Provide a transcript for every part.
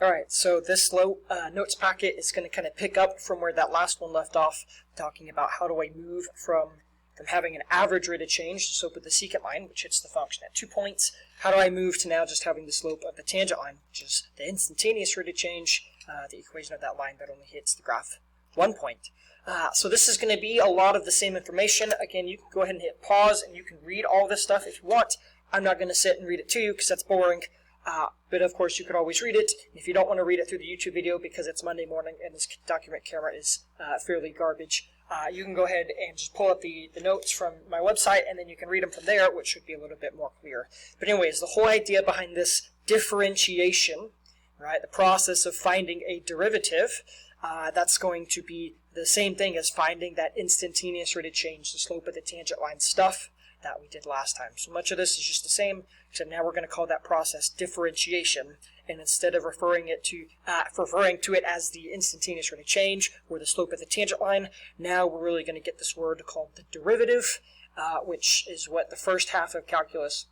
Alright, so this notes packet is going to kind of pick up from where that last one left off, talking about how do I move from having an average rate of change, the slope of the secant line, which hits the function at 2 points. How do I move to now just having the slope of the tangent line, which is the instantaneous rate of change, the equation of that line that only hits the graph 1 point. So this is going to be a lot of the same information. Again, you can go ahead and hit pause and you can read all this stuff if you want. I'm not going to sit and read it to you because that's boring. But of course you could always read it. If you don't want to read it through the YouTube video because it's Monday morning and this document camera is fairly garbage, you can go ahead and just pull up the notes from my website and then you can read them from there, which should be a little bit more clear. But anyways, the whole idea behind this differentiation, right, the process of finding a derivative, that's going to be the same thing as finding that instantaneous rate of change, the slope of the tangent line stuff that we did last time. So much of this is just the same, except now we're going to call that process differentiation, and instead of referring to it as the instantaneous rate of change or the slope of the tangent line, now we're really going to get this word called the derivative, which is what the first half of calculus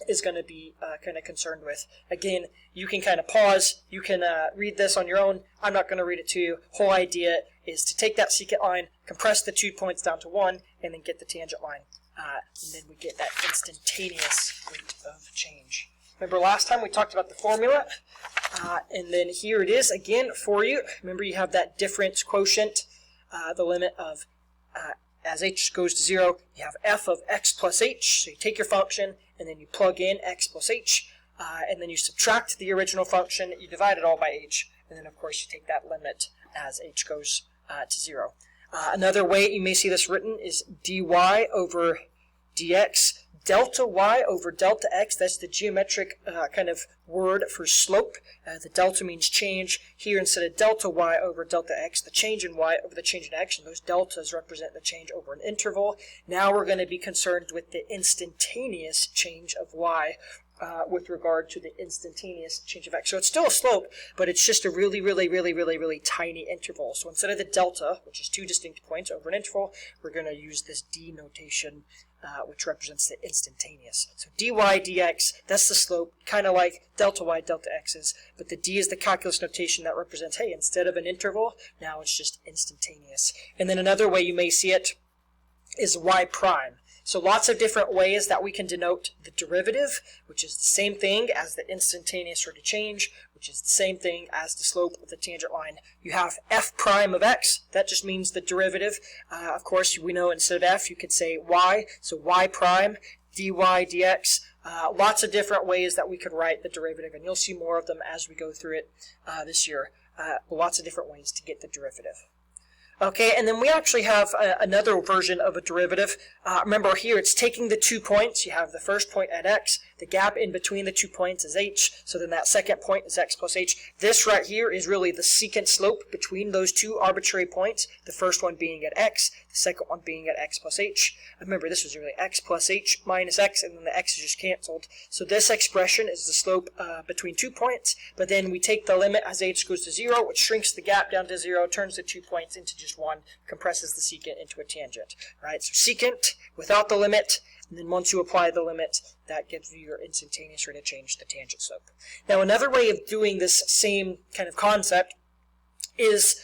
is going to be kind of concerned with. Again, you can kind of pause, you can read this on your own. I'm not going to read it to you. Whole idea is to take that secant line, compress the 2 points down to 1, and then get the tangent line. And then we get that instantaneous rate of change. Remember last time we talked about the formula, and then here it is again for you. Remember you have that difference quotient, the limit of, as h goes to 0, you have f of x plus h, so you take your function, and then you plug in x plus h, and then you subtract the original function, you divide it all by h, and then of course you take that limit as h goes to 0. Another way you may see this written is dy over dx, delta y over delta x. That's the geometric kind of word for slope. The delta means change. Here, instead of delta y over delta x, the change in y over the change in x, and those deltas represent the change over an interval. Now we're going to be concerned with the instantaneous change of y with regard to the instantaneous change of x. So it's still a slope, but it's just a really tiny interval. So instead of the delta, which is 2 distinct points over an interval, we're going to use this d notation, which represents the instantaneous. So dy dx, that's the slope, kind of like delta y delta x is, but the d is the calculus notation that represents, hey, instead of an interval, now it's just instantaneous. And then another way you may see it is y prime. So lots of different ways that we can denote the derivative, which is the same thing as the instantaneous rate of change, which is the same thing as the slope of the tangent line. You have f prime of x, that just means the derivative. Of course, we know instead of f, you could say y, so y prime, dy dx. Lots of different ways that we could write the derivative, and you'll see more of them as we go through it this year. Lots of different ways to get the derivative. Okay, and then we actually have another version of a derivative. Remember here, it's taking the 2 points. You have the first point at x. The gap in between the 2 points is h. So then that second point is x plus h. This right here is really the secant slope between those two arbitrary points. The first one being at x, the second one being at x plus h. Remember, this was really x plus h minus x, and then the x is just canceled. So this expression is the slope between 2 points. But then we take the limit as h goes to 0, which shrinks the gap down to 0, turns the 2 points into just 1, compresses the secant into a tangent. Right? So secant without the limit, and then once you apply the limit, that gives you your instantaneous rate of change, the tangent slope. Now another way of doing this same kind of concept is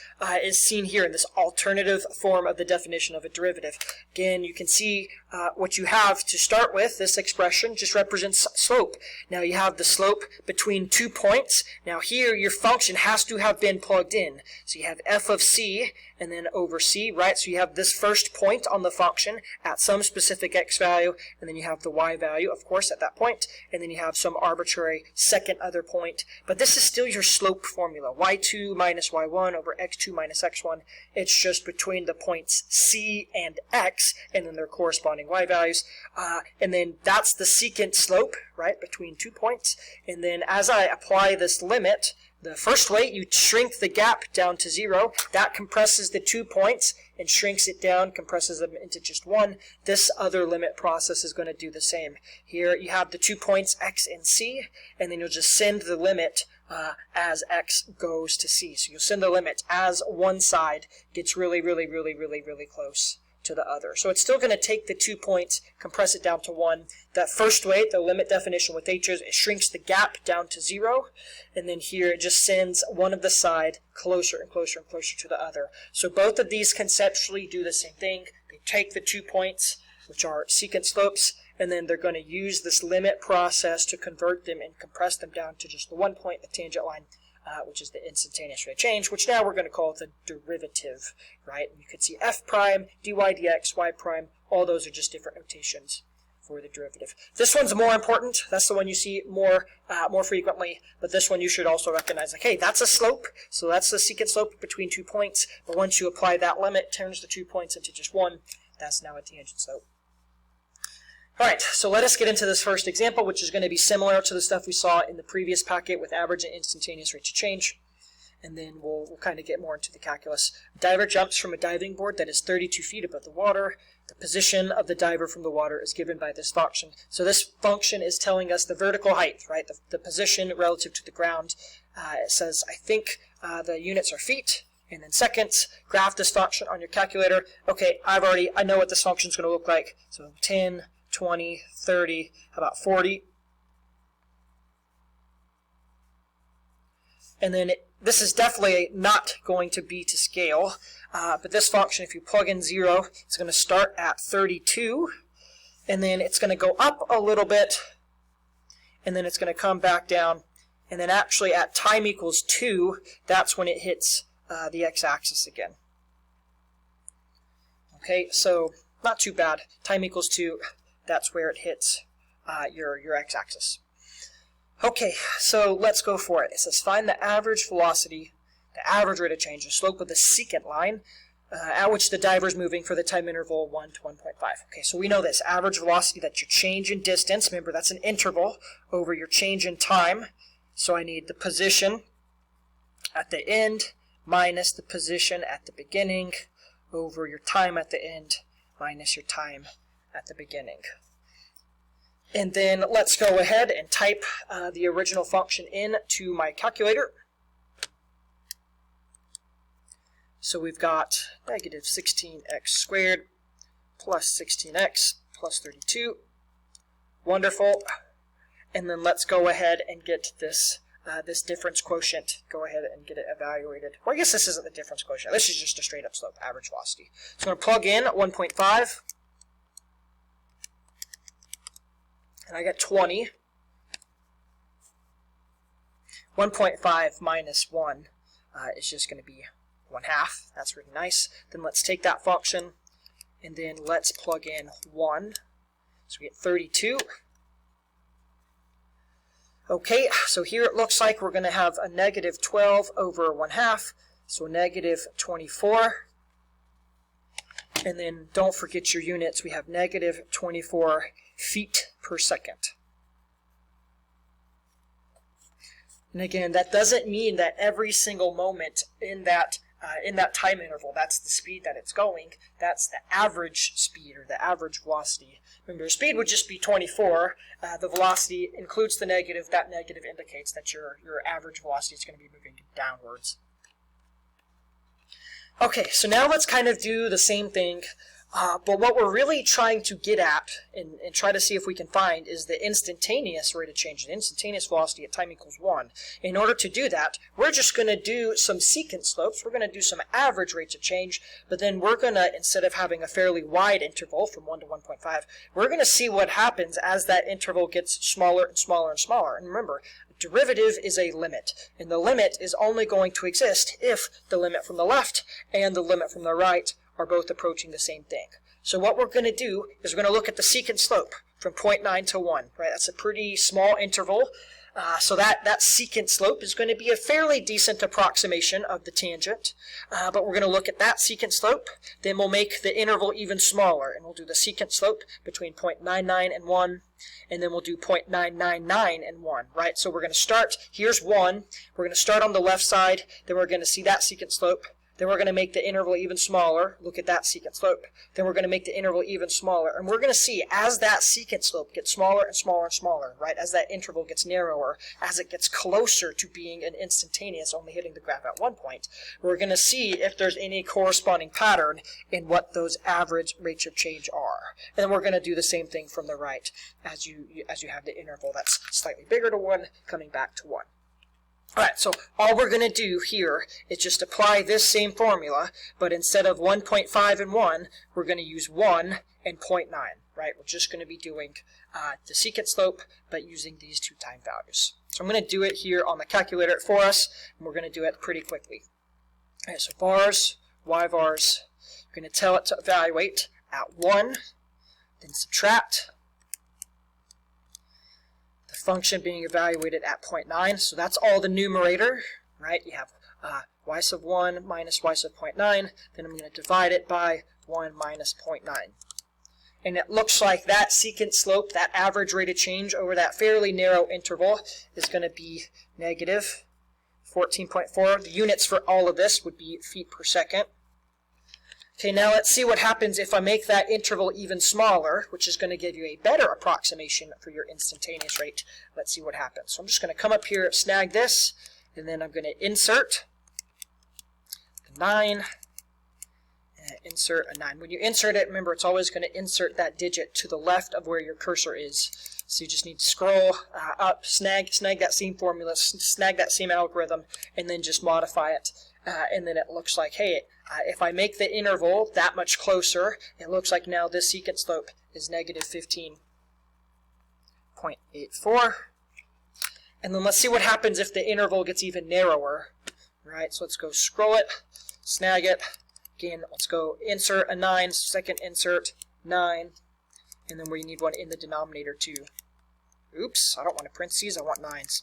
seen here in this alternative form of the definition of a derivative. Again, you can see what you have to start with. This expression just represents slope. Now you have the slope between 2 points. Now here your function has to have been plugged in. So you have f of c and then over c, right? So you have this first point on the function at some specific x value, and then you have the y value, of course, at that point, and then you have some arbitrary second other point. But this is still your slope formula, y2 minus y1 over x2 minus x1. It's just between the points c and x, and then their corresponding y values. And then that's the secant slope, right, between 2 points. And then as I apply this limit, the first way, you shrink the gap down to 0. That compresses the 2 points and shrinks it down, compresses them into just 1. This other limit process is going to do the same. Here you have the 2 points x and c, and then you'll just send the limit as x goes to c. So you'll send the limit as one side gets really close to the other. So it's still going to take the 2 points, compress it down to 1, that first way, the limit definition with h's, it shrinks the gap down to 0, and then here it just sends one of the side closer and closer and closer to the other. So both of these conceptually do the same thing. They take the 2 points, which are secant slopes, and then they're going to use this limit process to convert them and compress them down to just the 1 point, the tangent line, which is the instantaneous rate of change, which now we're going to call the derivative, right? And you can see f prime, dy dx, y prime, all those are just different notations for the derivative. This one's more important. That's the one you see more frequently, but this one you should also recognize, like, hey, that's a slope, so that's the secant slope between 2 points, but once you apply that limit, turns the 2 points into just 1, that's now a tangent slope. All right, so let us get into this first example, which is going to be similar to the stuff we saw in the previous packet with average and instantaneous rates of change. And then we'll kind of get more into the calculus. A diver jumps from a diving board that is 32 feet above the water. The position of the diver from the water is given by this function. So this function is telling us the vertical height, right? The position relative to the ground. It says, I think the units are feet. And then seconds. Graph this function on your calculator. Okay, I know what this function is going to look like. So 10, 20, 30, how about 40? And then this is definitely not going to be to scale, but this function, if you plug in 0, it's going to start at 32, and then it's going to go up a little bit, and then it's going to come back down, and then actually at time equals 2, that's when it hits the x-axis again. Okay, so not too bad. Time equals 2. That's where it hits your x-axis. Okay, so let's go for it. It says find the average velocity, the average rate of change, the slope of the secant line at which the diver is moving for the time interval 1 to 1.5. Okay, so we know this. Average velocity, that's your change in distance. Remember, that's an interval over your change in time. So I need the position at the end minus the position at the beginning over your time at the end minus your time at the beginning. And then let's go ahead and type the original function into my calculator. So we've got negative 16x squared plus 16x plus 32. Wonderful. And then let's go ahead and get this this difference quotient. Go ahead and get it evaluated. Well, I guess this isn't the difference quotient. This is just a straight up slope, average velocity. So I'm going to plug in 1.5. And I got 20. 1.5 minus 1 is just going to be 1/2. That's really nice. Then let's take that function, and then let's plug in 1. So we get 32. Okay, so here it looks like we're going to have a negative 12 over 1/2, so negative 24. And then don't forget your units. We have negative 24 feet per second. And again, that doesn't mean that every single moment in that time interval, that's the speed that it's going. That's the average speed or the average velocity. Remember, speed would just be 24. The velocity includes the negative. That negative indicates that your average velocity is going to be moving downwards. Okay, so now let's kind of do the same thing, but what we're really trying to get at and try to see if we can find is the instantaneous rate of change, the instantaneous velocity at time equals 1. In order to do that, we're just going to do some secant slopes. We're going to do some average rates of change, but then we're going to, instead of having a fairly wide interval from 1 to 1.5, we're going to see what happens as that interval gets smaller and smaller and smaller. And remember, derivative is a limit, and the limit is only going to exist if the limit from the left and the limit from the right are both approaching the same thing. So what we're going to do is we're going to look at the secant slope from 0.9 to 1. Right? That's a pretty small interval. So that secant slope is going to be a fairly decent approximation of the tangent. But we're going to look at that secant slope. Then we'll make the interval even smaller, and we'll do the secant slope between 0.99 and 1. And then we'll do 0.999 and 1, right? So we're going to start, here's 1. We're going to start on the left side. Then we're going to see that secant slope. Then we're going to make the interval even smaller. Look at that secant slope. Then we're going to make the interval even smaller. And we're going to see as that secant slope gets smaller and smaller and smaller, right? As that interval gets narrower, as it gets closer to being an instantaneous, only hitting the graph at one point, we're going to see if there's any corresponding pattern in what those average rates of change are. And then we're going to do the same thing from the right as you have the interval that's slightly bigger to 1 coming back to 1. Alright, so all we're going to do here is just apply this same formula, but instead of 1.5 and 1, we're going to use 1 and 0.9, right? We're just going to be doing the secant slope, but using these two time values. So I'm going to do it here on the calculator for us, and we're going to do it pretty quickly. Alright, so vars, y vars, we're going to tell it to evaluate at 1, then subtract function being evaluated at 0.9, so that's all the numerator, right? You have y sub 1 minus y sub 0.9, then I'm going to divide it by 1 minus 0.9. And it looks like that secant slope, that average rate of change over that fairly narrow interval is going to be negative 14.4. The units for all of this would be feet per second. Okay, now let's see what happens if I make that interval even smaller, which is going to give you a better approximation for your instantaneous rate. Let's see what happens. So I'm just going to come up here, snag this, and then I'm going to insert the 9, and insert a 9. When you insert it, remember it's always going to insert that digit to the left of where your cursor is. So you just need to scroll up, snag that same formula, snag that same algorithm, and then just modify it. And then it looks like, hey, if I make the interval that much closer, it looks like now this secant slope is negative 15.84. And then let's see what happens if the interval gets even narrower. Right, so let's go scroll it, snag it. Again, let's go insert a 9, second insert 9. And then we need one in the denominator too. Oops, I don't want a parentheses, I want 9s.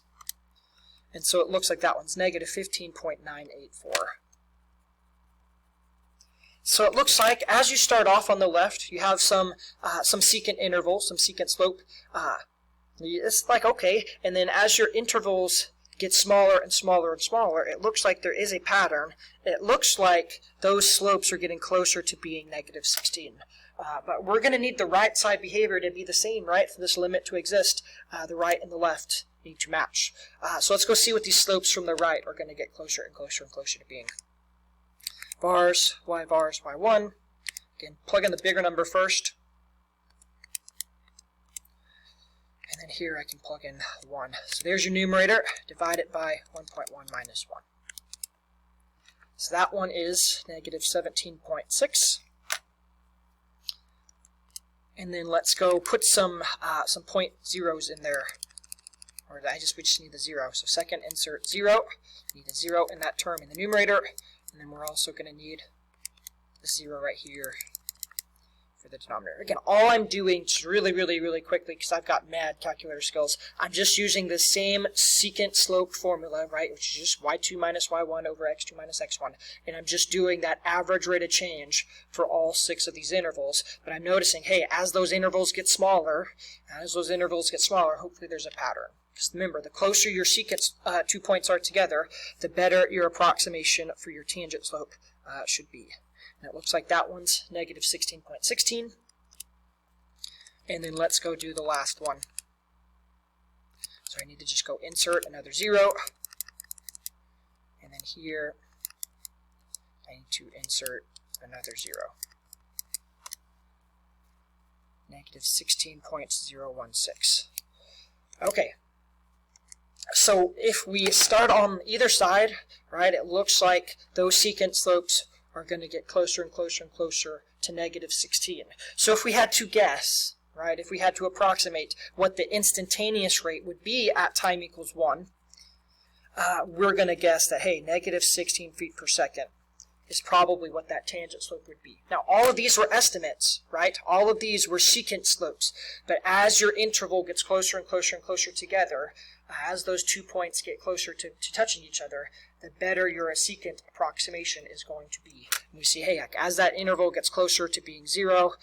And so it looks like that one's negative 15.984. So it looks like as you start off on the left, you have some secant interval, some secant slope. It's like, okay, and then as your intervals get smaller and smaller and smaller, it looks like there is a pattern. It looks like those slopes are getting closer to being negative 16. But we're going to need the right side behavior to be the same, right, for this limit to exist. The right and the left need to match. So let's go see what these slopes from the right are going to get closer and closer and closer to being. Vars, y1. Again, plug in the bigger number first. And then here I can plug in 1. So there's your numerator. Divide it by 1.1 minus 1. So that one is negative 17.6. And then let's go put some point zeros in there. Or we just need the 0. So second insert 0. We need a 0 in that term in the numerator. And then we're also going to need the 0 right here for the denominator. Again, all I'm doing, just really quickly, because I've got mad calculator skills, I'm just using the same secant slope formula, right, which is just y2 minus y1 over x2 minus x1. And I'm just doing that average rate of change for all 6 of these intervals. But I'm noticing, hey, as those intervals get smaller, hopefully there's a pattern. Because remember, the closer your secant 2 points are together, the better your approximation for your tangent slope should be. And it looks like that one's negative 16.16. And then let's go do the last one. So I need to just go insert another 0. And then here, I need to insert another 0. Negative 16.016. Okay. So if we start on either side, right, it looks like those secant slopes are going to get closer and closer and closer to negative 16. So if we had to guess, right, if we had to approximate what the instantaneous rate would be at time equals 1, we're going to guess that, hey, negative 16 feet per second is probably what that tangent slope would be. Now, all of these were estimates, right? All of these were secant slopes. But as your interval gets closer and closer and closer together, as those 2 points get closer to touching each other, the better your secant approximation is going to be. And we see, hey, as that interval gets closer to being 0,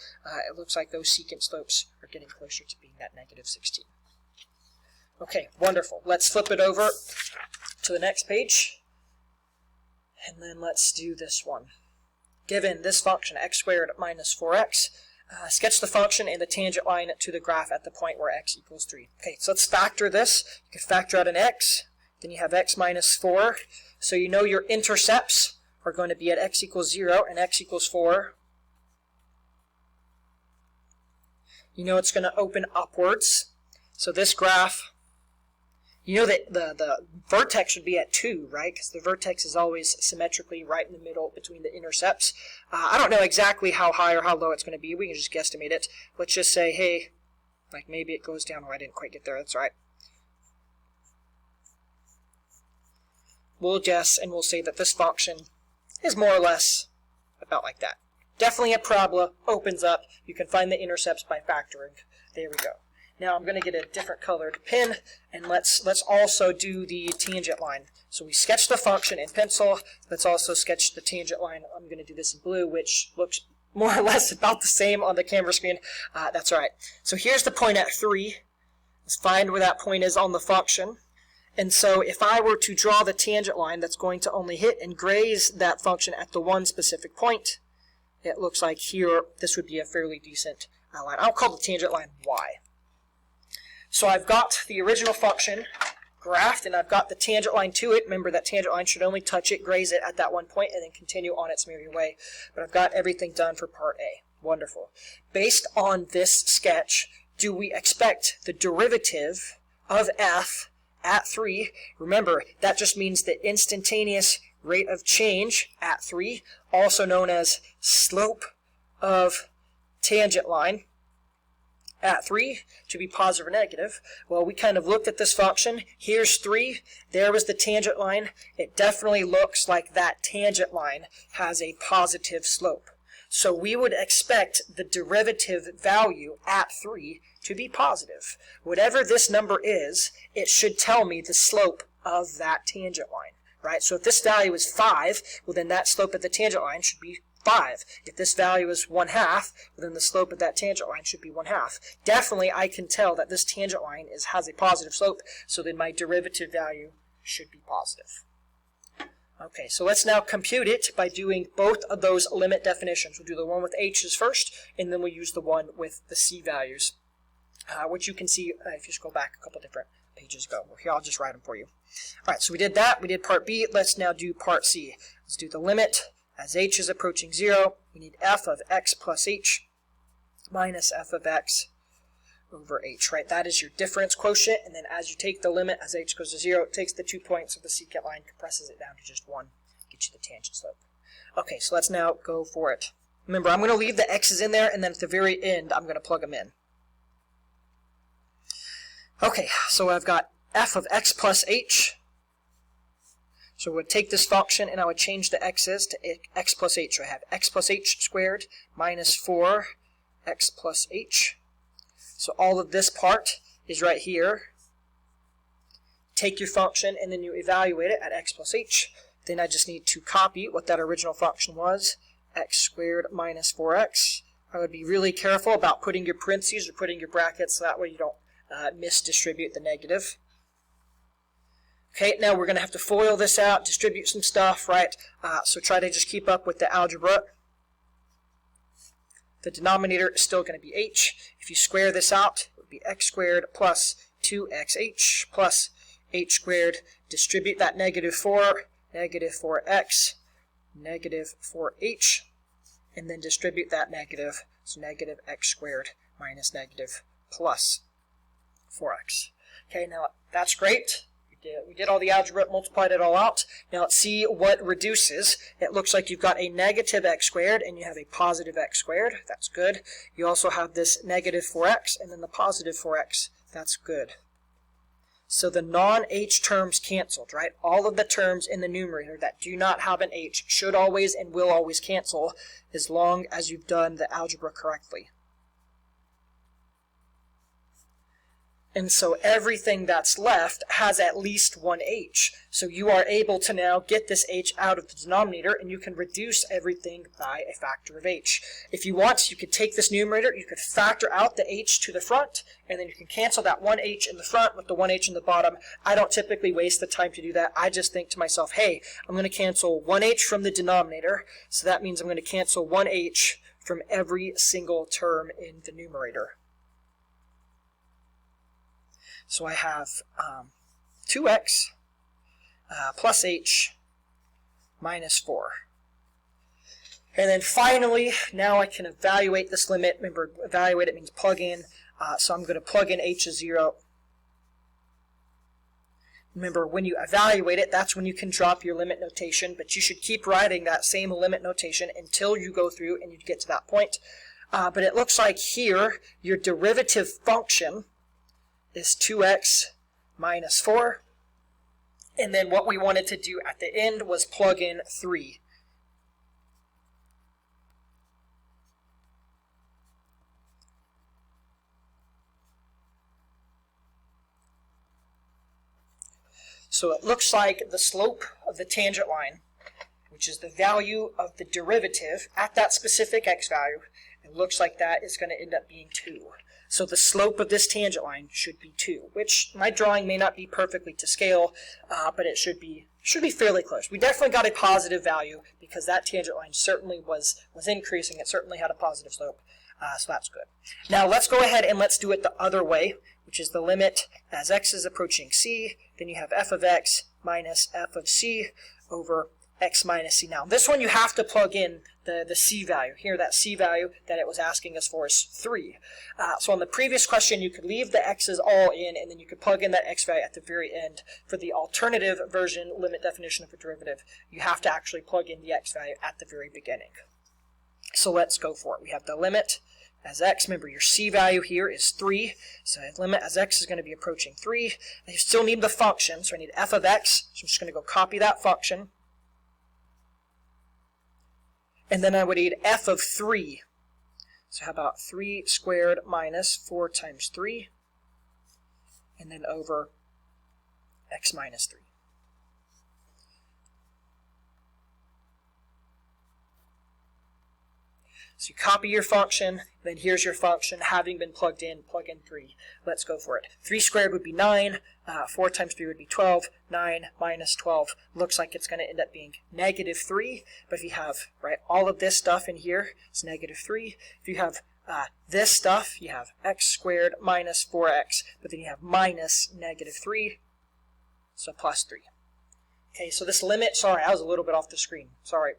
it looks like those secant slopes are getting closer to being that negative 16. Okay, wonderful. Let's flip it over to the next page. And then let's do this one. Given this function, x squared minus 4x, sketch the function and the tangent line to the graph at the point where x equals 3. Okay, so let's factor this. You can factor out an x, then you have x minus 4. So you know your intercepts are going to be at x equals 0 and x equals 4. You know it's going to open upwards. So this graph, you know that the vertex should be at 2, right? Because the vertex is always symmetrically right in the middle between the intercepts. I don't know exactly how high or how low it's going to be. We can just guesstimate it. Let's just say, hey, like maybe it goes down. Oh, I didn't quite get there. That's all right. We'll guess and we'll say that this function is more or less about like that. Definitely a parabola, opens up. You can find the intercepts by factoring. There we go. Now I'm going to get a different colored pen, and let's also do the tangent line. So we sketched the function in pencil. Let's also sketch the tangent line. I'm going to do this in blue, which looks more or less about the same on the camera screen. That's all right. So here's the point at 3. Let's find where that point is on the function. And so if I were to draw the tangent line that's going to only hit and graze that function at the one specific point, it looks like here this would be a fairly decent line. I'll call the tangent line y. So I've got the original function graphed, and I've got the tangent line to it. Remember that tangent line should only touch it, graze it at that one point, and then continue on its merry way. But I've got everything done for part A. Wonderful. Based on this sketch, do we expect the derivative of f at 3? Remember, that just means the instantaneous rate of change at 3, also known as slope of tangent line at 3, to be positive or negative. Well, we kind of looked at this function. Here's 3. There was the tangent line. It definitely looks like that tangent line has a positive slope. So we would expect the derivative value at 3 to be positive. Whatever this number is, it should tell me the slope of that tangent line, right? So if this value is 5, well then that slope of the tangent line should be 5. If this value is 1/2, well then the slope of that tangent line should be 1/2. Definitely I can tell that this tangent line has a positive slope, so then my derivative value should be positive. Okay, so let's now compute it by doing both of those limit definitions. We'll do the one with h's first, and then we'll use the one with the c values, which you can see if you just go back a couple different pages ago. Well, here, I'll just write them for you. All right, so we did that. We did part B. Let's now do part C. Let's do the limit. As h is approaching 0, we need f of x plus h minus f of x over h, right? That is your difference quotient, and then as you take the limit, as h goes to 0, it takes the 2 points of the secant line, compresses it down to just 1, gets you the tangent slope. Okay, so let's now go for it. Remember, I'm going to leave the x's in there, and then at the very end, I'm going to plug them in. Okay, so I've got f of x plus h. So I would take this function and I would change the x's to x plus h. So I have x plus h squared minus 4x plus h. So all of this part is right here. Take your function and then you evaluate it at x plus h. Then I just need to copy what that original function was, x squared minus 4x. I would be really careful about putting your parentheses or putting your brackets so that way you don't misdistribute the negative. Okay, now we're going to have to FOIL this out, distribute some stuff, right? So try to just keep up with the algebra. The denominator is still going to be h. If you square this out, it would be x squared plus 2xh plus h squared. Distribute that negative 4, negative 4x, negative 4h, and then distribute that negative, so negative x squared minus negative plus 4x. Okay, now that's great. We did all the algebra, multiplied it all out. Now let's see what reduces. It looks like you've got a negative x squared and you have a positive x squared. That's good. You also have this negative 4x and then the positive 4x. That's good. So the non-h terms canceled, right? All of the terms in the numerator that do not have an h should always and will always cancel as long as you've done the algebra correctly. And so everything that's left has at least one h. So you are able to now get this h out of the denominator, and you can reduce everything by a factor of h. If you want, you could take this numerator, you could factor out the h to the front, and then you can cancel that one h in the front with the one h in the bottom. I don't typically waste the time to do that. I just think to myself, hey, I'm going to cancel one h from the denominator, so that means I'm going to cancel one h from every single term in the numerator. So I have 2x plus h minus 4. And then finally, now I can evaluate this limit. Remember, evaluate, it means plug in. So I'm going to plug in h as 0. Remember, when you evaluate it, that's when you can drop your limit notation, but you should keep writing that same limit notation until you go through and you get to that point. But it looks like here, your derivative function is 2x minus 4. And then what we wanted to do at the end was plug in 3. So it looks like the slope of the tangent line, which is the value of the derivative at that specific x value, it looks like that is going to end up being 2. So the slope of this tangent line should be 2, which my drawing may not be perfectly to scale, but it should be fairly close. We definitely got a positive value because that tangent line certainly was increasing. It certainly had a positive slope, so that's good. Now let's go ahead and let's do it the other way, which is the limit as x is approaching c. Then you have f of x minus f of c over x minus c. Now this one you have to plug in the c value. Here that c value that it was asking us for is 3. So on the previous question you could leave the x's all in and then you could plug in that x value at the very end. For the alternative version limit definition of a derivative, you have to actually plug in the x value at the very beginning. So let's go for it. We have the limit as x. Remember your c value here is 3. So the limit as x is going to be approaching 3. And you still need the function, so I need f of x. So I'm just going to go copy that function. And then I would need f of 3. So how about 3 squared minus 4 times 3, and then over x minus 3. So you copy your function, then here's your function having been plugged in, plug in 3. Let's go for it. 3 squared would be 9, 4 times 3 would be 12, 9 minus 12 looks like it's going to end up being negative 3, but if you have all of this stuff in here, it's negative 3. If you have this stuff, you have x squared minus 4x, but then you have minus negative 3, so plus 3. Okay, so this limit, sorry, I was a little bit off the screen, sorry.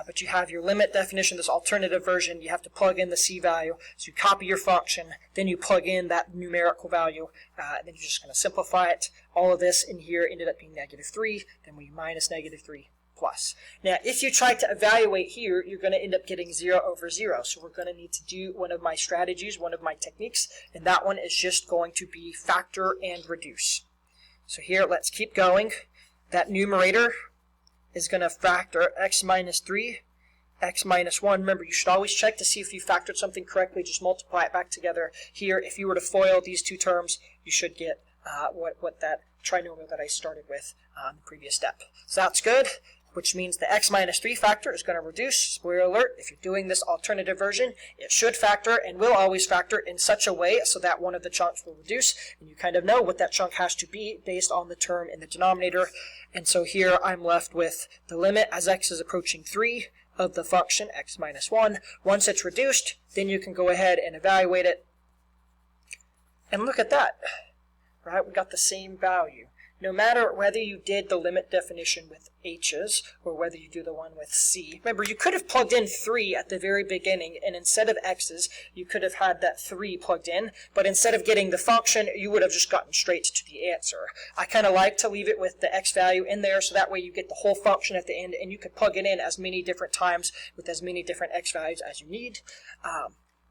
But you have your limit definition, this alternative version, you have to plug in the c value, so you copy your function, then you plug in that numerical value, and then you're just going to simplify it. All of this in here ended up being negative 3, then we minus negative 3 plus. Now, if you try to evaluate here, you're going to end up getting 0 over 0, so we're going to need to do one of my strategies, one of my techniques, and that one is just going to be factor and reduce. So here, let's keep going. That numerator is going to factor x minus 3, x minus 1. Remember, you should always check to see if you factored something correctly. Just multiply it back together. Here, if you were to FOIL these two terms, you should get what that trinomial that I started with in the previous step. So that's good, which means the x minus 3 factor is going to reduce. Spoiler alert, if you're doing this alternative version, it should factor and will always factor in such a way so that one of the chunks will reduce, and you kind of know what that chunk has to be based on the term in the denominator. And so here I'm left with the limit as x is approaching 3 of the function x minus 1. Once it's reduced, then you can go ahead and evaluate it. And look at that, right? We got the same value. No matter whether you did the limit definition with h's or whether you do the one with c. Remember, you could have plugged in 3 at the very beginning, and instead of x's, you could have had that 3 plugged in, but instead of getting the function, you would have just gotten straight to the answer. I kind of like to leave it with the x value in there, so that way you get the whole function at the end, and you could plug it in as many different times with as many different x values as you need.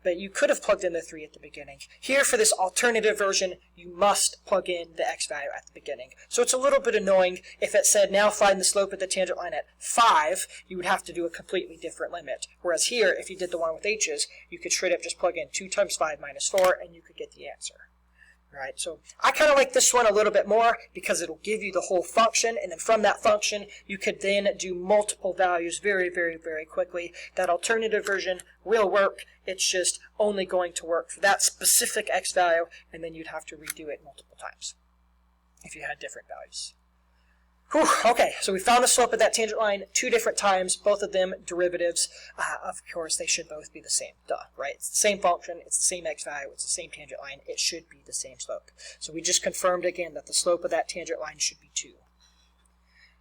But you could have plugged in the 3 at the beginning. Here, for this alternative version, you must plug in the x value at the beginning. So it's a little bit annoying. If it said, now find the slope of the tangent line at 5, you would have to do a completely different limit. Whereas here, if you did the one with h's, you could straight up just plug in 2 times 5 minus 4, and you could get the answer. Right, so I kind of like this one a little bit more because it'll give you the whole function, and then from that function you could then do multiple values very, very, very quickly. That alternative version will work, it's just only going to work for that specific x value, and then you'd have to redo it multiple times if you had different values. Whew, okay, so we found the slope of that tangent line 2 different times, both of them derivatives. Of course, they should both be the same, duh, right? It's the same function, it's the same x value, it's the same tangent line, it should be the same slope. So we just confirmed again that the slope of that tangent line should be 2.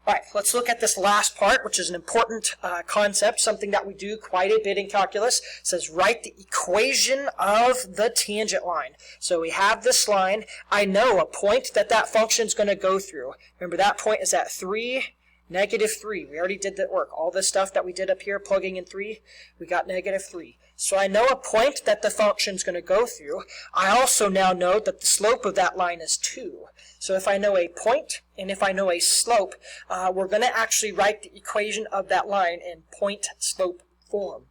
All right, let's look at this last part, which is an important concept, something that we do quite a bit in calculus. It says write the equation of the tangent line. So we have this line. I know a point that that function is going to go through. Remember, that point is at 3, -3. We already did that work. All this stuff that we did up here, plugging in 3, we got -3. So I know a point that the function is going to go through. I also now know that the slope of that line is 2. So if I know a point and if I know a slope, we're going to actually write the equation of that line in point-slope form.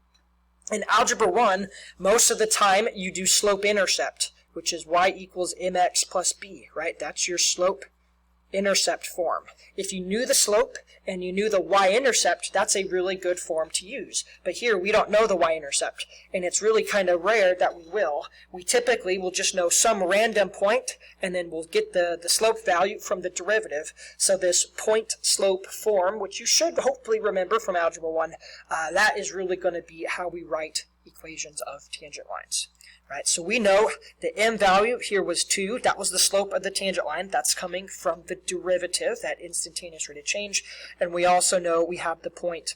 In Algebra 1, most of the time you do slope-intercept, which is y equals mx plus b, right? That's your slope-intercept form. If you knew the slope and you knew the y-intercept, that's a really good form to use. But here we don't know the y-intercept, and it's really kind of rare that we will. We typically will just know some random point, and then we'll get the slope value from the derivative. So this point-slope form, which you should hopefully remember from Algebra 1, that is really going to be how we write equations of tangent lines. Right, so we know the m value here was 2. That was the slope of the tangent line. That's coming from the derivative, that instantaneous rate of change. And we also know we have the point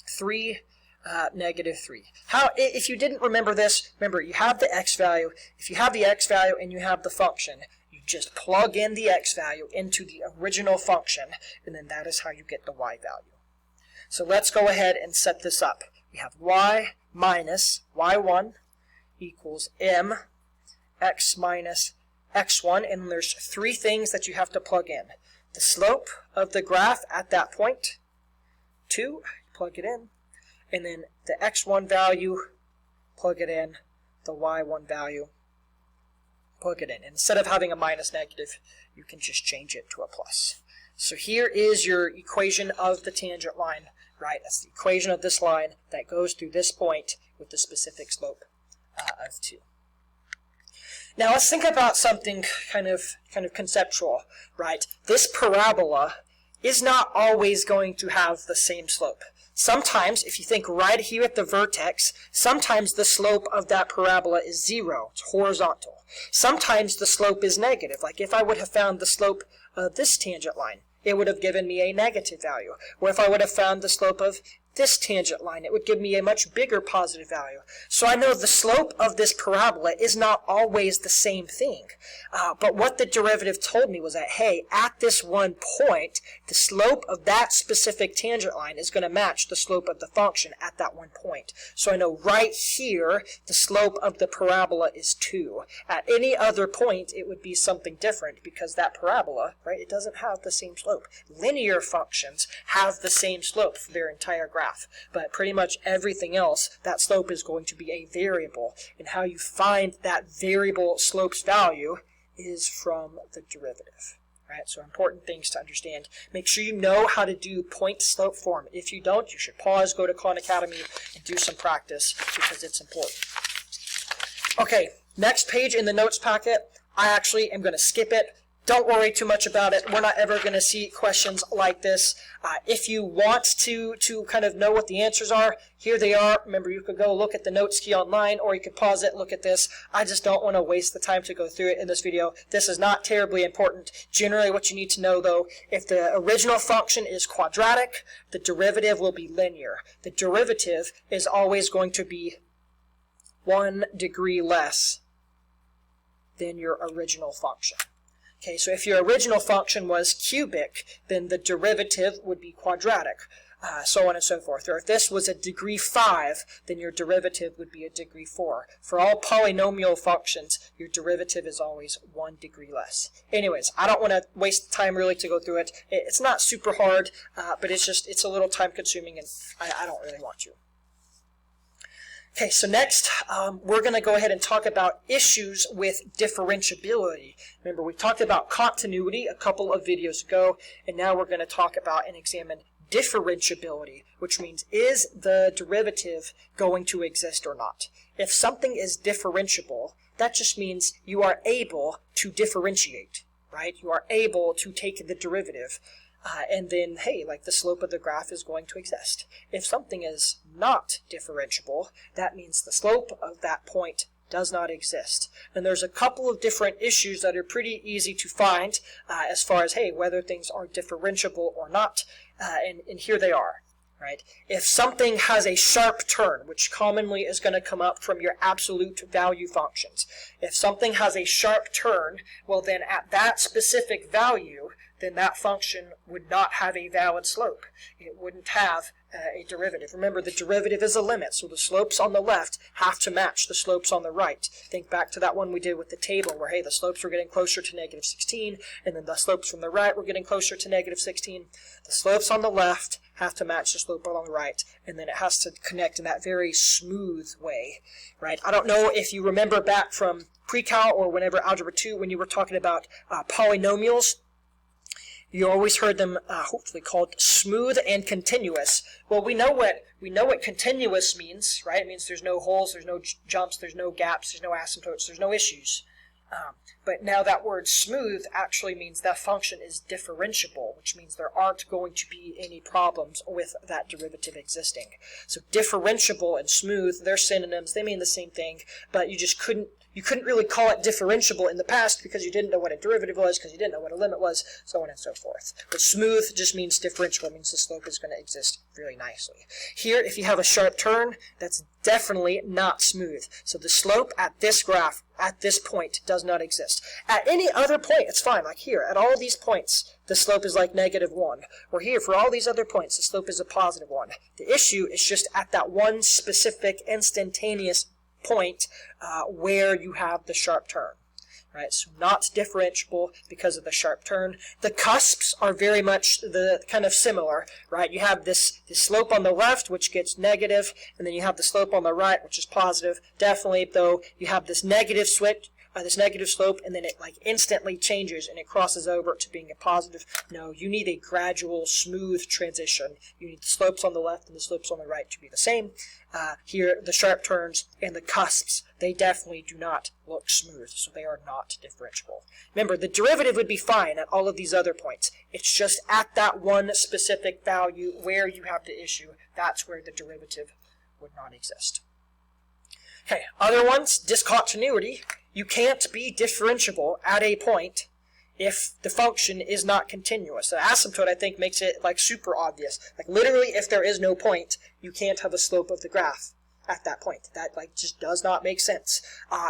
3, -3. If you didn't remember this, remember you have the x value. If you have the x value and you have the function, you just plug in the x value into the original function, and then that is how you get the y value. So let's go ahead and set this up. We have y minus y1 equals m x minus x1, and there's 3 things that you have to plug in. The slope of the graph at that point, 2, plug it in, and then the x1 value, plug it in, the y1 value, plug it in. And instead of having a minus negative, you can just change it to a plus. So here is your equation of the tangent line, right? That's the equation of this line that goes through this point with the specific slope of 2. Now let's think about something kind of conceptual, right? This parabola is not always going to have the same slope. Sometimes, if you think right here at the vertex, sometimes the slope of that parabola is 0. It's horizontal. Sometimes the slope is negative. Like if I would have found the slope of this tangent line, it would have given me a negative value. Or if I would have found the slope of this tangent line, it would give me a much bigger positive value. So I know the slope of this parabola is not always the same thing. But what the derivative told me was that, hey, at this one point, the slope of that specific tangent line is going to match the slope of the function at that one point. So I know right here, the slope of the parabola is 2. At any other point, it would be something different because that parabola, right, it doesn't have the same slope. Linear functions have the same slope for their entire graph. But pretty much everything else, that slope is going to be a variable. And how you find that variable slope's value is from the derivative. Right? So important things to understand. Make sure you know how to do point-slope form. If you don't, you should pause, go to Khan Academy, and do some practice because it's important. Okay, next page in the notes packet, I actually am going to skip it. Don't worry too much about it. We're not ever going to see questions like this. If you want to kind of know what the answers are, here they are. Remember, you could go look at the notes key online, or you could pause it, look at this. I just don't want to waste the time to go through it in this video. This is not terribly important. Generally, what you need to know, though, if the original function is quadratic, the derivative will be linear. The derivative is always going to be 1 degree less than your original function. Okay, so if your original function was cubic, then the derivative would be quadratic, so on and so forth. Or if this was a degree 5, then your derivative would be a degree 4. For all polynomial functions, your derivative is always 1 degree less. Anyways, I don't want to waste time really to go through it. It's not super hard, but it's a little time consuming, and I don't really want to. Okay, so next we're going to go ahead and talk about issues with differentiability. Remember, we talked about continuity a couple of videos ago, and now we're going to talk about and examine differentiability, which means is the derivative going to exist or not? If something is differentiable, that just means you are able to differentiate, right? You are able to take the derivative. And then, hey, like the slope of the graph is going to exist. If something is not differentiable, that means the slope of that point does not exist. And there's a couple of different issues that are pretty easy to find as far as, hey, whether things are differentiable or not. And here they are, right? If something has a sharp turn, which commonly is going to come up from your absolute value functions. If something has a sharp turn, well then at that specific value, then that function would not have a valid slope. It wouldn't have a derivative. Remember, the derivative is a limit, so the slopes on the left have to match the slopes on the right. Think back to that one we did with the table where, hey, the slopes were getting closer to negative 16, and then the slopes from the right were getting closer to negative 16. The slopes on the left have to match the slope on the right, and then it has to connect in that very smooth way, right? I don't know if you remember back from pre-cal or whenever Algebra 2 when you were talking about polynomials. You always heard them hopefully called smooth and continuous. Well, we know what continuous means, right? It means there's no holes, there's no jumps, there's no gaps, there's no asymptotes, there's no issues. But now that word smooth actually means that function is differentiable, which means there aren't going to be any problems with that derivative existing. So differentiable and smooth, they're synonyms, they mean the same thing, but you couldn't really call it differentiable in the past because you didn't know what a derivative was, because you didn't know what a limit was, so on and so forth. But smooth just means differentiable, it means the slope is going to exist really nicely. Here, if you have a sharp turn, that's definitely not smooth. So the slope at this graph, at this point, does not exist. At any other point, it's fine. Like here, at all these points, the slope is like -1. Or here, for all these other points, the slope is a +1. The issue is just at that one specific instantaneous point where you have the sharp turn. Right, so not differentiable because of the sharp turn. The cusps are very much the kind of similar, right? You have this slope on the left, which gets negative, and then you have the slope on the right, which is positive. Definitely, though, you have this negative switch, this negative slope, and then it like instantly changes and it crosses over to being a positive. No, you need a gradual, smooth transition. You need the slopes on the left and the slopes on the right to be the same. Here, the sharp turns and the cusps, they definitely do not look smooth, so they are not differentiable. Remember, the derivative would be fine at all of these other points. It's just at that one specific value where you have the issue, that's where the derivative would not exist. Okay, other ones, discontinuity. You can't be differentiable at a point if the function is not continuous. The asymptote, I think, makes it like super obvious. Like literally, if there is no point, you can't have a slope of the graph at that point. That like just does not make sense.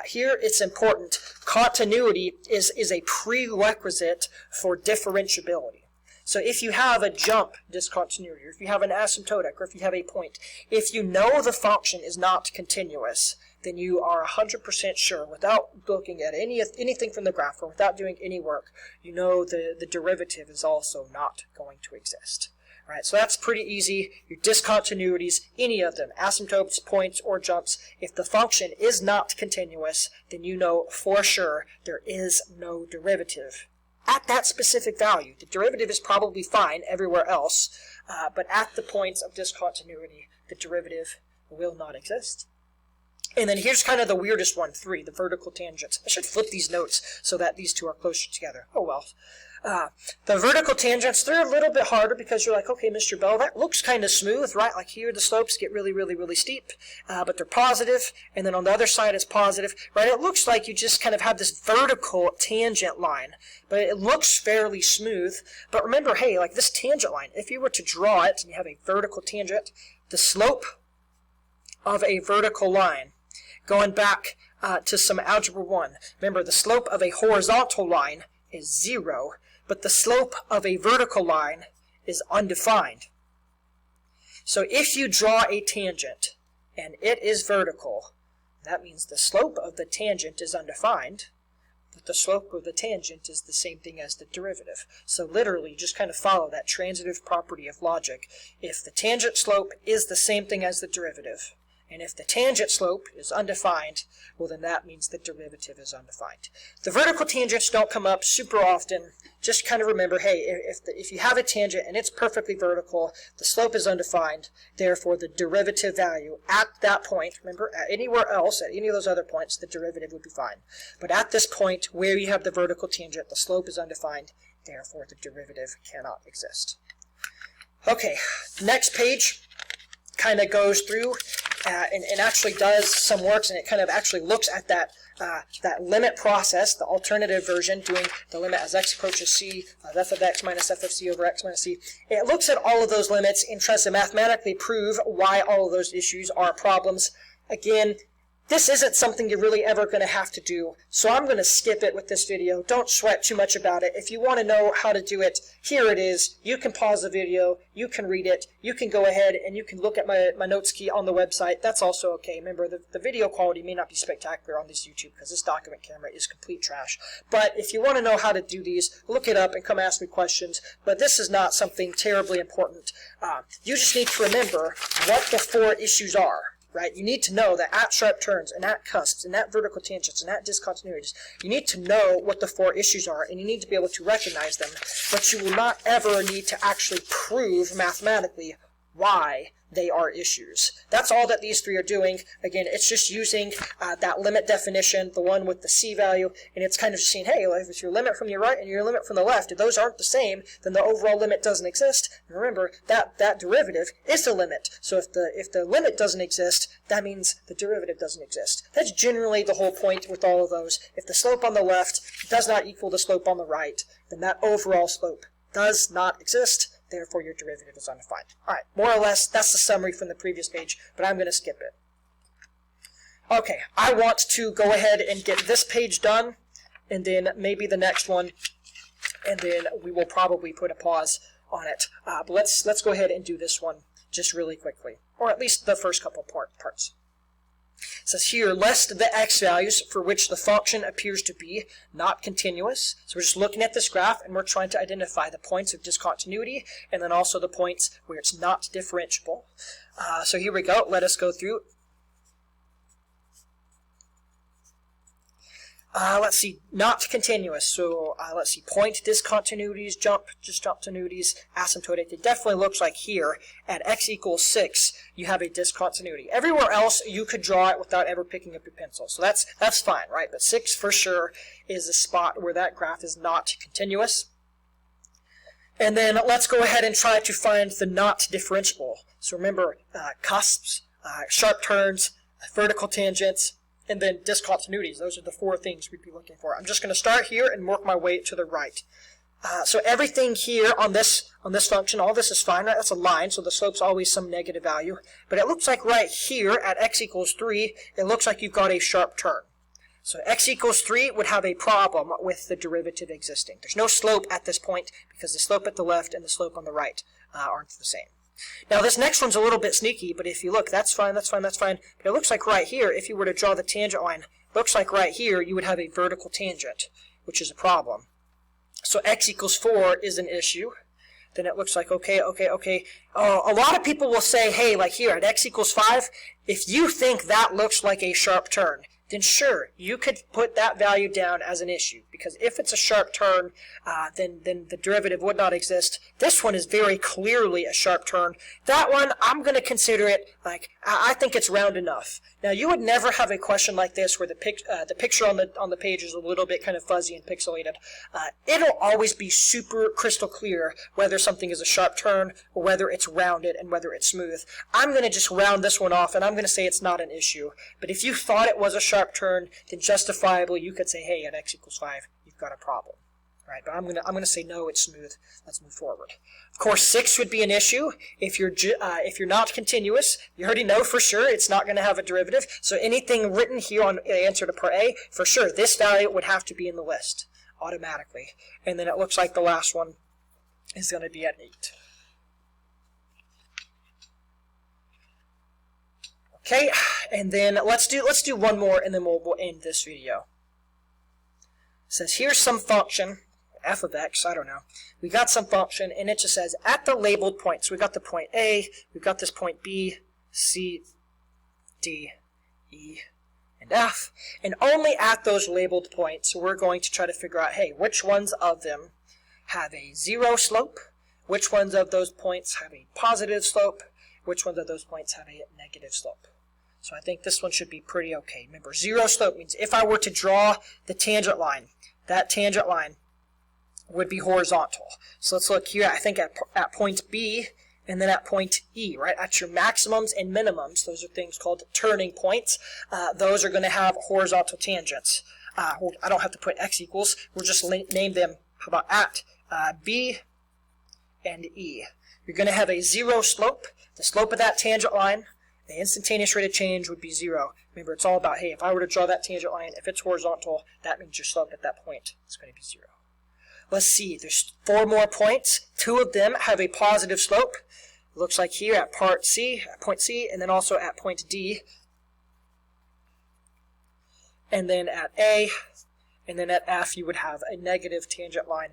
Here, it's important. Continuity is a prerequisite for differentiability. So if you have a jump discontinuity, or if you have an asymptotic, or if you have a point, if you know the function is not continuous, then you are 100% sure, without looking at anything from the graph, or without doing any work, you know the derivative is also not going to exist. All right, so that's pretty easy. Your discontinuities, any of them, asymptotes, points, or jumps, if the function is not continuous, then you know for sure there is no derivative at that specific value. The derivative is probably fine everywhere else, but at the points of discontinuity, the derivative will not exist. And then here's kind of the weirdest one, 3, the vertical tangents. I should flip these notes so that these two are closer together. Oh well. The vertical tangents, they're a little bit harder because you're like, okay, Mr. Bell, that looks kind of smooth, right? Like here the slopes get really, really, really steep, but they're positive, and then on the other side it's positive, right? It looks like you just kind of have this vertical tangent line, but it looks fairly smooth. But remember, hey, like this tangent line, if you were to draw it and you have a vertical tangent, the slope of a vertical line, going back to some Algebra 1, remember the slope of a horizontal line is 0, but the slope of a vertical line is undefined. So if you draw a tangent and it is vertical, that means the slope of the tangent is undefined, but the slope of the tangent is the same thing as the derivative. So literally, just kind of follow that transitive property of logic. If the tangent slope is the same thing as the derivative, And if the tangent slope is undefined, well then that means the derivative is undefined. The vertical tangents don't come up super often. Just kind of remember, hey, if you have a tangent and it's perfectly vertical, the slope is undefined, therefore the derivative value at that point, remember, at anywhere else, at any of those other points, the derivative would be fine. But at this point, where you have the vertical tangent, the slope is undefined, therefore the derivative cannot exist. Okay, next page kind of goes through and actually does some works, and it kind of actually looks at that limit process, the alternative version, doing the limit as x approaches c of f of x minus f of c over x minus c. It looks at all of those limits and tries to mathematically prove why all of those issues are problems. Again, this isn't something you're really ever going to have to do, so I'm going to skip it with this video. Don't sweat too much about it. If you want to know how to do it, here it is. You can pause the video, you can read it, you can go ahead and you can look at my notes key on the website. That's also okay. Remember, the video quality may not be spectacular on this YouTube because this document camera is complete trash. But if you want to know how to do these, look it up and come ask me questions. But this is not something terribly important. You just need to remember what the 4 issues are. Right? You need to know that at sharp turns and at cusps and at vertical tangents and at discontinuities, you need to know what the 4 issues are, and you need to be able to recognize them, but you will not ever need to actually prove mathematically why they are issues. That's all that these 3 are doing. Again, it's just using that limit definition, the one with the c value, and it's kind of just saying, hey, if your limit from your right and your limit from the left, if those aren't the same, then the overall limit doesn't exist. And remember, that derivative is the limit. So if the limit doesn't exist, that means the derivative doesn't exist. That's generally the whole point with all of those. If the slope on the left does not equal the slope on the right, then that overall slope does not exist. Therefore, your derivative is undefined. All right, more or less, that's the summary from the previous page, but I'm going to skip it. Okay, I want to go ahead and get this page done, and then maybe the next one, and then we will probably put a pause on it. But let's go ahead and do this one just really quickly, or at least the first couple parts. It says here, list the x values for which the function appears to be not continuous. So we're just looking at this graph and we're trying to identify the points of discontinuity and then also the points where it's not differentiable. So here we go. Let us go through. Let's see, not continuous. So let's see, point discontinuities, jump discontinuities, asymptotic. It definitely looks like here at x equals 6, you have a discontinuity. Everywhere else, you could draw it without ever picking up your pencil. So that's fine, right? But 6 for sure is a spot where that graph is not continuous. And then let's go ahead and try to find the not differentiable. So remember, cusps, sharp turns, vertical tangents, and then discontinuities. Those are the 4 things we'd be looking for. I'm just going to start here and work my way to the right. So everything here on this function, all this is fine, right? That's a line, so the slope's always some negative value. But it looks like right here at x equals 3, it looks like you've got a sharp turn. So x equals 3 would have a problem with the derivative existing. There's no slope at this point because the slope at the left and the slope on the right aren't the same. Now this next one's a little bit sneaky, but if you look, that's fine, that's fine, that's fine. But it looks like right here, if you were to draw the tangent line, it looks like right here you would have a vertical tangent, which is a problem. So x equals 4 is an issue. Then it looks like, okay. A lot of people will say, hey, like here at x equals 5, if you think that looks like a sharp turn, then sure, you could put that value down as an issue. Because if it's a sharp turn, then the derivative would not exist. This one is very clearly a sharp turn. That one, I'm going to consider it like, I think it's round enough. Now, you would never have a question like this where the picture on the page is a little bit kind of fuzzy and pixelated. It'll always be super crystal clear whether something is a sharp turn or whether it's rounded and whether it's smooth. I'm going to just round this one off and I'm going to say it's not an issue. But if you thought it was a sharp turn, then justifiably you could say, hey, at x equals 5, you've got a problem. Right, but I'm gonna say no, it's smooth. Let's move forward. Of course, 6 would be an issue if you're not continuous. You already know for sure it's not going to have a derivative. So anything written here on the answer to part A, for sure, this value would have to be in the list automatically. And then it looks like the last one is going to be at 8. Okay, and then let's do one more, and then we'll end this video. It says here's some function. F of x, I don't know. We got some function, and it just says at the labeled points. We got the point A, we've got this point B, C, D, E, and F. And only at those labeled points, we're going to try to figure out, hey, which ones of them have a zero slope, which ones of those points have a positive slope, which ones of those points have a negative slope. So I think this one should be pretty okay. Remember, zero slope means if I were to draw the tangent line, that tangent line would be horizontal. So let's look here, I think at point B and then at point E, right? At your maximums and minimums, those are things called turning points. Those are going to have horizontal tangents. I don't have to put x equals. We'll just name them, how about at B and E. You're going to have a zero slope. The slope of that tangent line, the instantaneous rate of change would be 0. Remember, it's all about, hey, if I were to draw that tangent line, if it's horizontal, that means your slope at that point is going to be 0. Let's see, there's 4 more points. 2 of them have a positive slope. It looks like here at point C, and then also at point D. And then at A, and then at F, you would have a negative tangent line.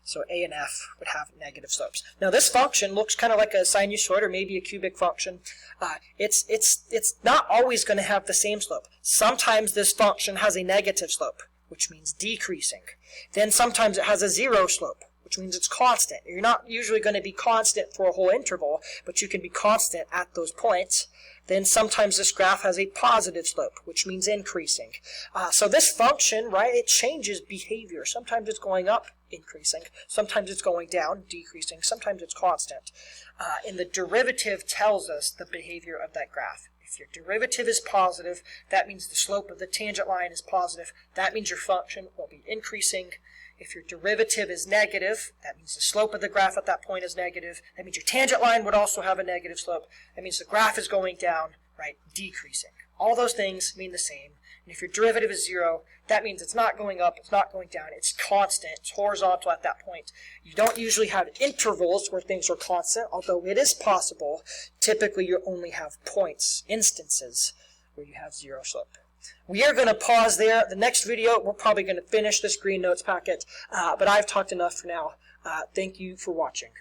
So A and F would have negative slopes. Now this function looks kind of like a sinusoid or maybe a cubic function. It's not always going to have the same slope. Sometimes this function has a negative slope, which means decreasing. Then sometimes it has a 0 slope, which means it's constant. You're not usually going to be constant for a whole interval, but you can be constant at those points. Then sometimes this graph has a positive slope, which means increasing. So this function, right, it changes behavior. Sometimes it's going up, increasing. Sometimes it's going down, decreasing. Sometimes it's constant. And the derivative tells us the behavior of that graph. If your derivative is positive, that means the slope of the tangent line is positive. That means your function will be increasing. If your derivative is negative, that means the slope of the graph at that point is negative. That means your tangent line would also have a negative slope. That means the graph is going down, right, decreasing. All those things mean the same. And if your derivative is 0, that means it's not going up, it's not going down, it's constant, it's horizontal at that point. You don't usually have intervals where things are constant, although it is possible. Typically, you only have points, instances, where you have 0 slope. We are going to pause there. The next video, we're probably going to finish this green notes packet, but I've talked enough for now. Thank you for watching.